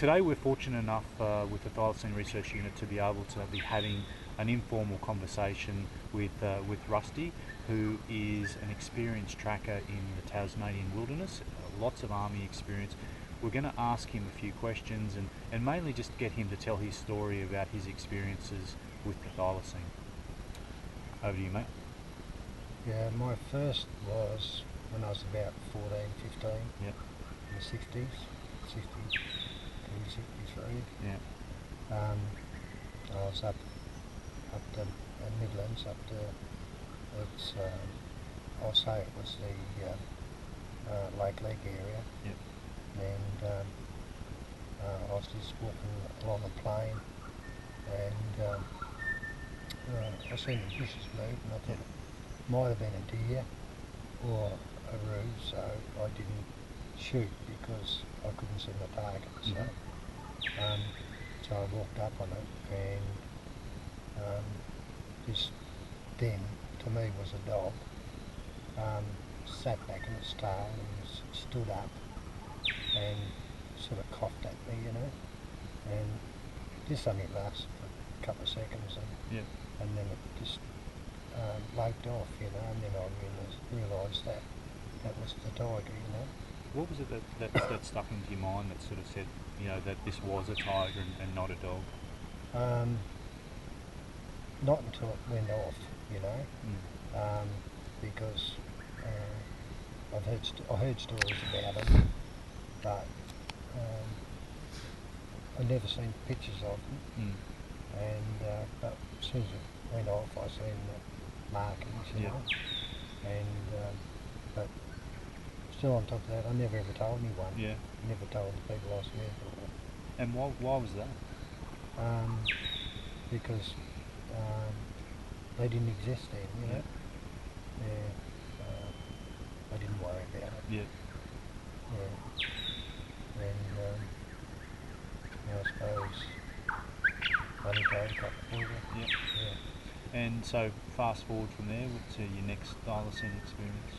today we're fortunate enough with the Thylacine Research Unit to be able to be having an informal conversation with Rusty, who is an experienced tracker in the Tasmanian wilderness, lots of army experience. We're going to ask him a few questions and mainly just get him to tell his story about his experiences with the thylacine. Over to you, mate. Yeah, my first was when I was about 14, 15, Yep. in the 60s, 62, 63. Yeah. I was up the Midlands, up to, it's, I'll say it was the Lake Leg area. Yep. And I was just walking along a plain, and I seen the bushes move, and I thought it might have been a deer or a roo, so I didn't shoot because I couldn't see my target. So I walked up on it, and this then to me was a dog. Sat back in its tail and stood up and sort of coughed at me, and this only lasted for a couple of seconds, and then it just loped off, and then I realised that that was the tiger, What was it that stuck into your mind that sort of said, that this was a tiger and not a dog? Not until it went off, because I heard stories about it, but I never seen pictures of them. And but as soon as it went off, I seen the markings, and but still on top of that, I never ever told anyone. Yeah. Never told the people I was with. And why was that? Because they didn't exist then, Yeah. I didn't worry about it. Yeah. And I suppose only go a couple of people. Yeah. And so fast forward from there to your next thylacine experience.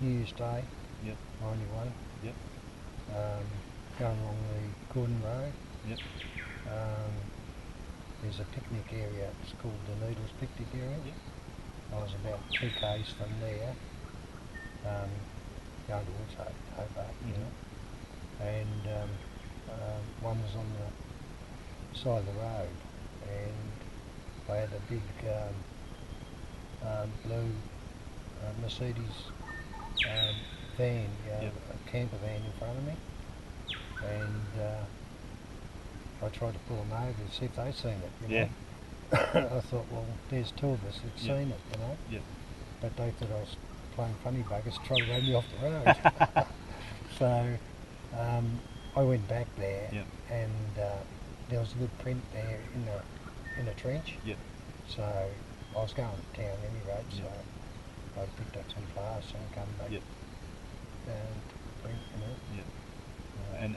New Year's Day, Yep. 91. Yep. Going along the Gordon Road. Yep. There's a picnic area, it's called the Needles Picnic Area. Yep. I was about 2 k's from there, going towards Hobart, and one was on the side of the road, and they had a big blue Mercedes van, a camper van in front of me, and I tried to pull them over to see if they'd seen it, Yeah. I thought, well, there's 2 of us that's seen it, Yeah. but they thought I was playing funny buggers, trying to run me off the road. So I went back there, and there was a good print there in the trench. Yep. So I was going to town anyway, so I picked up some glass and come back Yep. and print, Yep.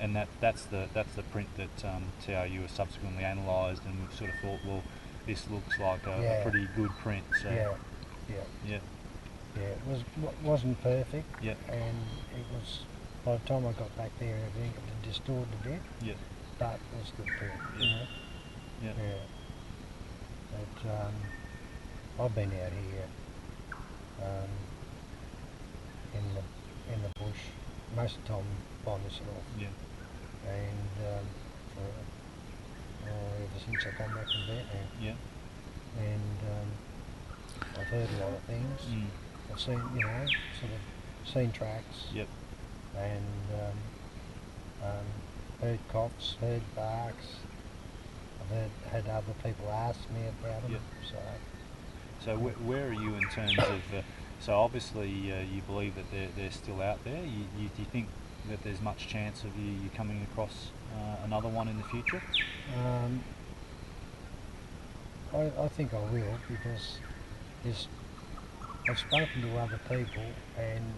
And that's the print that T.R.U has subsequently analysed, and we've sort of thought, well, this looks like a pretty good print. So Yeah, it wasn't perfect, and it was, by the time I got back there and everything, it had distorted a bit, but it was good print, Yeah. But I've been out here in the bush most of the time by myself, and ever since I come back from Vietnam, and I've heard a lot of things. I've seen, sort of seen tracks, and heard coughs, heard barks. I've had other people ask me about them. So where are you in terms of? So obviously you believe that they're still out there. Do you think that there's much chance of you coming across another one in the future? I think I will, because I've spoken to other people, and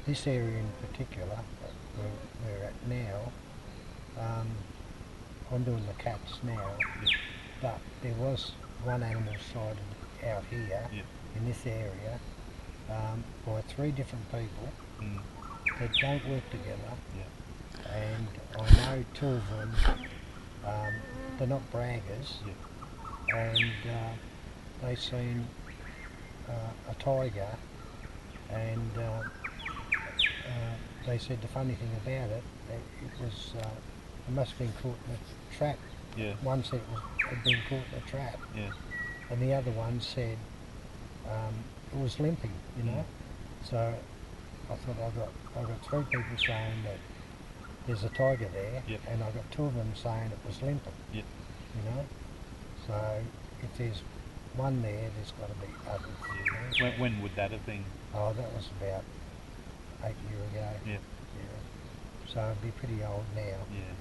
this area in particular, where we're at now, I'm doing the cats now, but there was one animal sighted out here in this area by 3 different people, that don't work together, Yeah. and I know two of them, they're not braggers, Yeah. and they seen a tiger, and they said the funny thing about it, it was it must have been caught in a trap. Yeah. One said had been caught in a trap, Yeah. and the other one said it was limping, you know. So I thought I got three people saying that there's a tiger there, Yep. and I got two of them saying it was limping, Yep. you know. So if there's one there, there's got to be others. Yeah. When would that have been? Oh, that was about 8 years ago. Yeah. Yeah. So it'd be pretty old now. Yeah.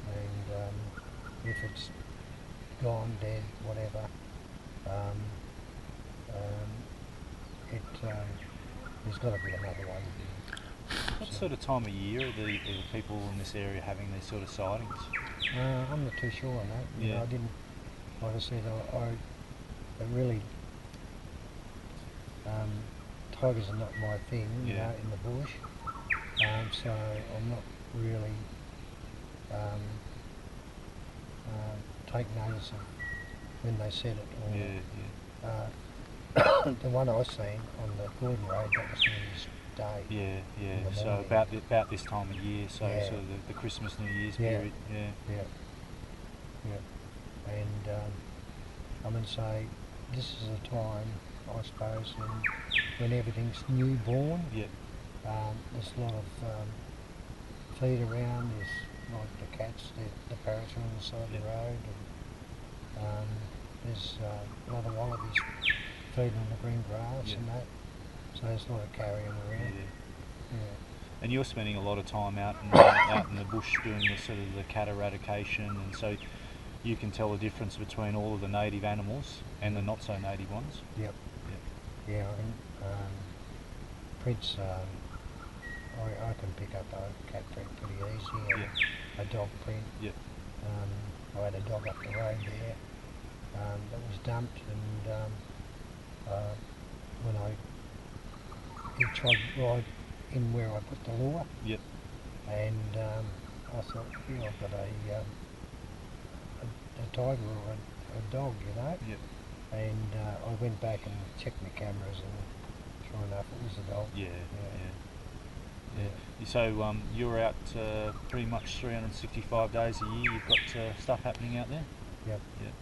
And if it's gone, dead, whatever, um, there's got to be another one. What sort of time of year are the people in this area having these sort of sightings? I'm not too sure on that. You know, I didn't, like I said, I really, tigers are not my thing, you know, in the bush. So I'm not really take notice of when they said it. Or, Yeah. the one I seen on the Gordon Road, that was New Year's Day. Yeah. In Yeah. the So morning. about this time of year, so Yeah. sort of the Christmas New Year's Yeah. period. Yeah. Yeah. Yeah. And I'm going to say this is a time, I suppose, when everything's newborn. Yeah. There's a lot of feed around. There's like the cats, the parrots are on the side of the road, and there's a lot of wallabies feeding on the green grass and that. So there's a lot of carrying around. Yeah. And you're spending a lot of time out in the bush doing the sort of the cat eradication, and so you can tell the difference between all of the native animals and the not so native ones. Yep. Yeah, I think prints, I can pick up a cat print pretty easy, and a dog print. Yep. I had a dog up the road there that was dumped, and when he tried right in where I put the lure. Yep. And I thought, yeah, I've got a tiger or a dog, you know. Yep. And I went back and checked my cameras, and sure enough, it was a dog. Yeah. So you're out pretty much 365 days a year. You've got stuff happening out there. Yep. Yep.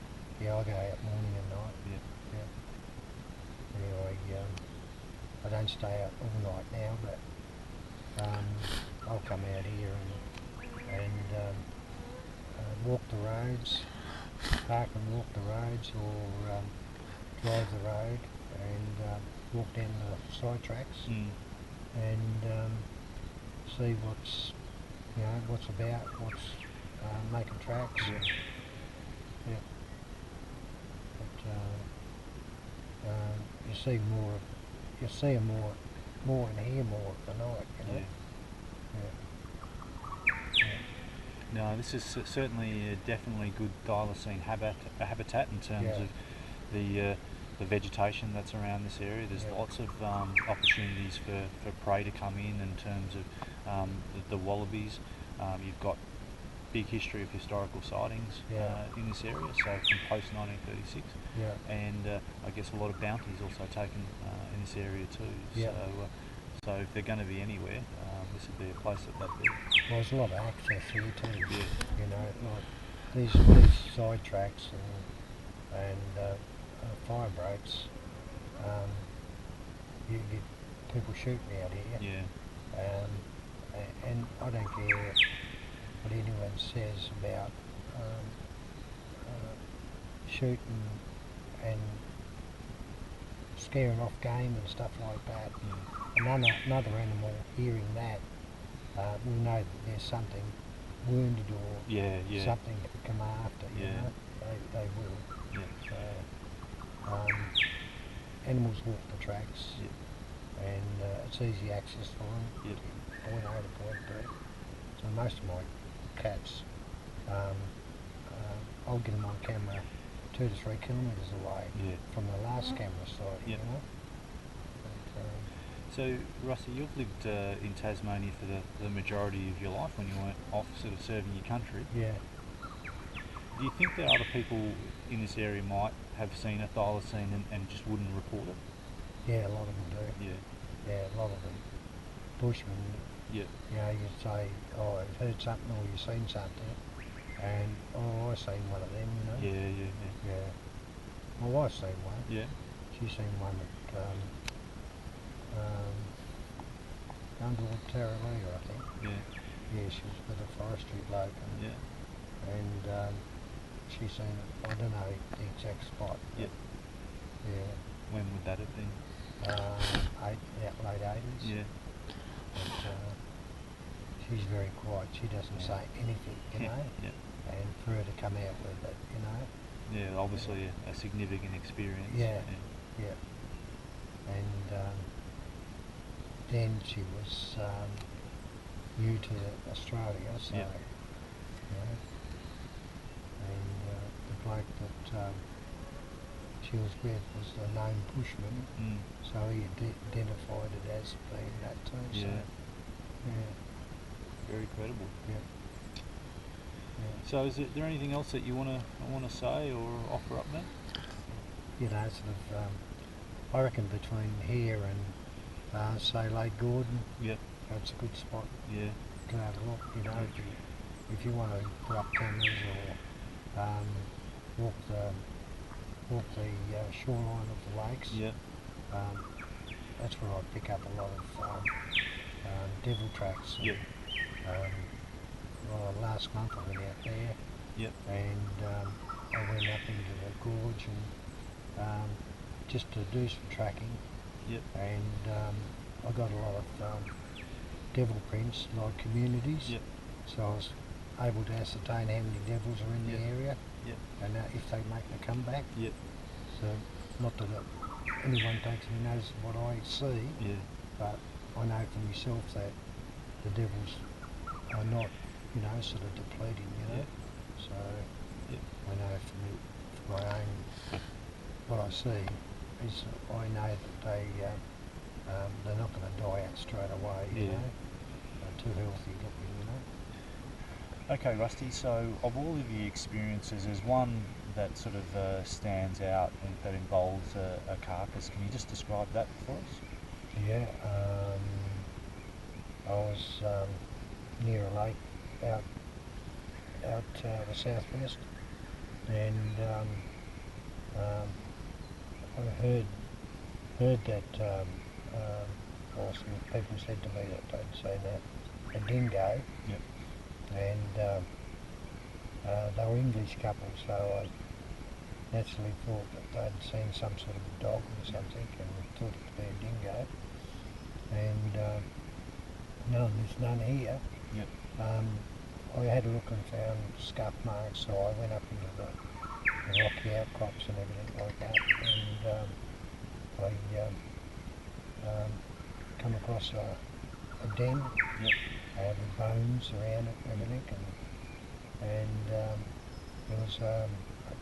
Yeah, I go out morning and night. Yep. Anyway, I don't stay out all night now, but I'll come out here and walk the roads, park and walk the roads, or drive the road and walk down the side tracks and see what's about, what's making tracks. Yeah. But you see more, you see them more and hear more at the night, you know. No, this is certainly definitely good thylacine habitat in terms of the vegetation that's around this area. There's lots of opportunities for prey to come in terms of the wallabies. You've got big history of historical sightings in this area, so from post 1936, and I guess a lot of bounties also taken in this area too. So if they're going to be anywhere, this would be a place that they'd be. Well, there's a lot of access here too. Yeah. You know, like these side tracks and fire breaks. You get people shooting out here. Yeah. And I don't care what anyone says about shooting and scaring off game and stuff like that. Another animal hearing that will know that there's something wounded or something to come after. You know, they will. So animals walk the tracks, and it's easy access for them. Point A to point B. So most of my cats, I'll get them on camera 2 to 3 kilometres away from the last camera site, you know. So, Rusty, you've lived in Tasmania for the majority of your life when you weren't off sort of serving your country. Yeah, Do you think that other people in this area might have seen a thylacine and just wouldn't report it? yeah, a lot of them do. Yeah, Yeah, a lot of them. Bushmen, yeah, you know, you'd say, oh, I've heard something or you've seen something, and oh, I've seen one of them, you know. yeah, yeah, Yeah. My wife's seen one. yeah, She's seen one at down toward T.R.U, I think. yeah, Yeah, she was with a forestry bloke, yeah, and she's seen it. I don't know the exact spot. yeah. Yeah. When would that have been? Late 80s. Yeah, But, she's very quiet. She doesn't yeah, say anything, you know. yeah, And for her to come out with it, you know. yeah. Obviously, a significant experience. Yeah. Yeah. And then she was new to Australia, so Yeah. you know. And the bloke that she was with was a known bushman, Mm. so he identified it as being that too. So, Yeah. yeah, Very credible. yeah, yeah. So, is there anything else that you want to say or offer up, then? You know, sort of. I reckon between here and say Lake Gordon, Yep. that's a good spot Yeah. to have a look. You know, if you want to put up cameras or walk the shoreline of the lakes, Yeah. um, that's where I pick up a lot of devil tracks. Yep. Well, last month I went out there Yep. and I went up into the gorge and just to do some tracking, Yep. and I got a lot of devil prints, like communities. Yep. So I was able to ascertain how many devils are in Yep. the area Yep. and if they make a comeback. Yep. So not that anyone takes any notice of what I see, Yeah. but I know for myself that the devils are not, you know, sort of depleting, you know. Yep. So Yep. I know for my own, what I see is I know that they're not going to die out straight away, you Yeah. know. They're too healthy looking, you know. Okay, Rusty. So, of all of the experiences, there's one that sort of stands out and that involves a carcass. Can you just describe that for us? Yeah, I was near a lake out the southwest, and I heard that or some people said to me that they'd seen a dingo, Yep. and they were English couples, so I naturally thought that they'd seen some sort of dog or something and thought it to be a dingo. And there's none here. Yep. I had a look and found scuff marks, so I went up into the rocky outcrops and everything like that, and I come across a den Yep. with bones around it and everything, and there was a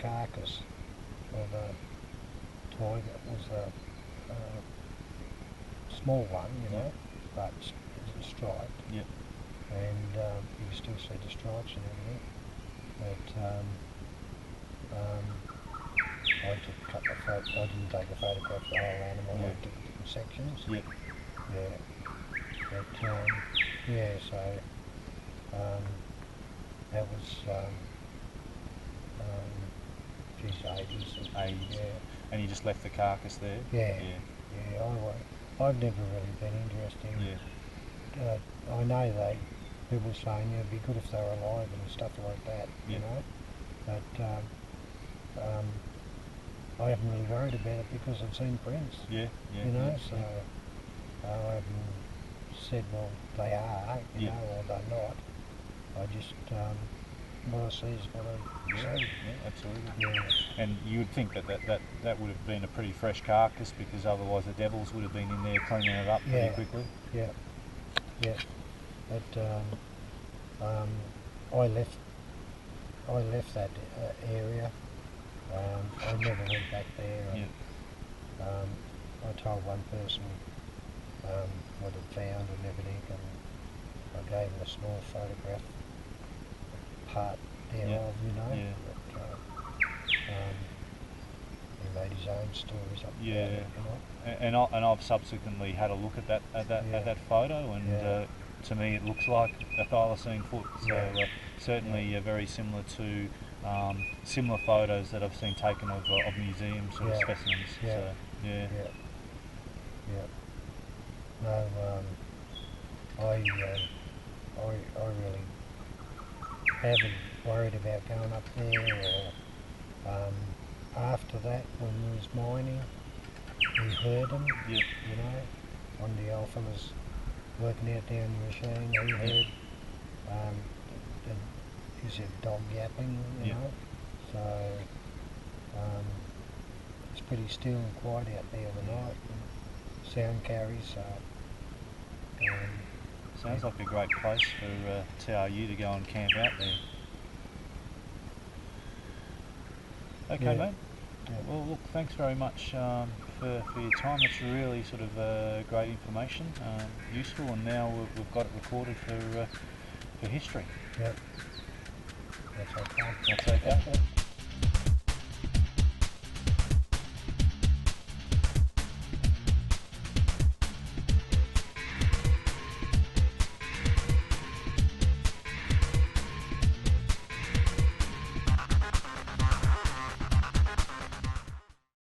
carcass of a tiger. It was a small one, you know, but it was striped. Yep. And you can still see the stripes and everything. But I took a couple of photos. I didn't take a photograph of the whole animal. Yeah. I took it in sections. Yep. Yeah. But yeah, so that was geez, 80s. 80s. Yeah. And you just left the carcass there? Yeah. Yeah. Yeah. I've never really been interested in. Yeah. I know people saying it'd be good if they were alive and stuff like that, Yeah. you know. But I haven't really worried about it because I've seen prints, Yeah. Yeah. you know. Yeah. So I haven't said, well, they are, you Yeah. know, or they're not. I just what I see is what I Yeah, see. yeah, absolutely. Yeah. And you would think that would have been a pretty fresh carcass, because otherwise the devils would have been in there cleaning it up pretty Yeah. quickly. Yeah. Yeah. But I left that area. I never went back there. And, Yeah. I told one person had found and everything, and I gave him a small photograph, part thereof, you know. Yeah. But, he made his own stories up Yeah. about it, you know. And I've subsequently had a look at that photo, and to me it looks like a thylacine foot. So certainly very similar to similar photos that I've seen taken of museum sort of specimens. Yeah. So, yeah. Yeah. No, I really haven't worried about going up there, or after that when we was mining, we heard them, Yeah. you know. One of the old fellas working out down the machine, he heard, he said dog yapping, you know. So it's pretty still and quiet out there overnight, and sound carries, so Sounds like a great place for T.R.U to go and camp out there. Okay, mate. Yeah. Well, look, thanks very much for your time. It's really sort of great information, useful, and now we've got it recorded for history. Yep. That's okay. That's okay.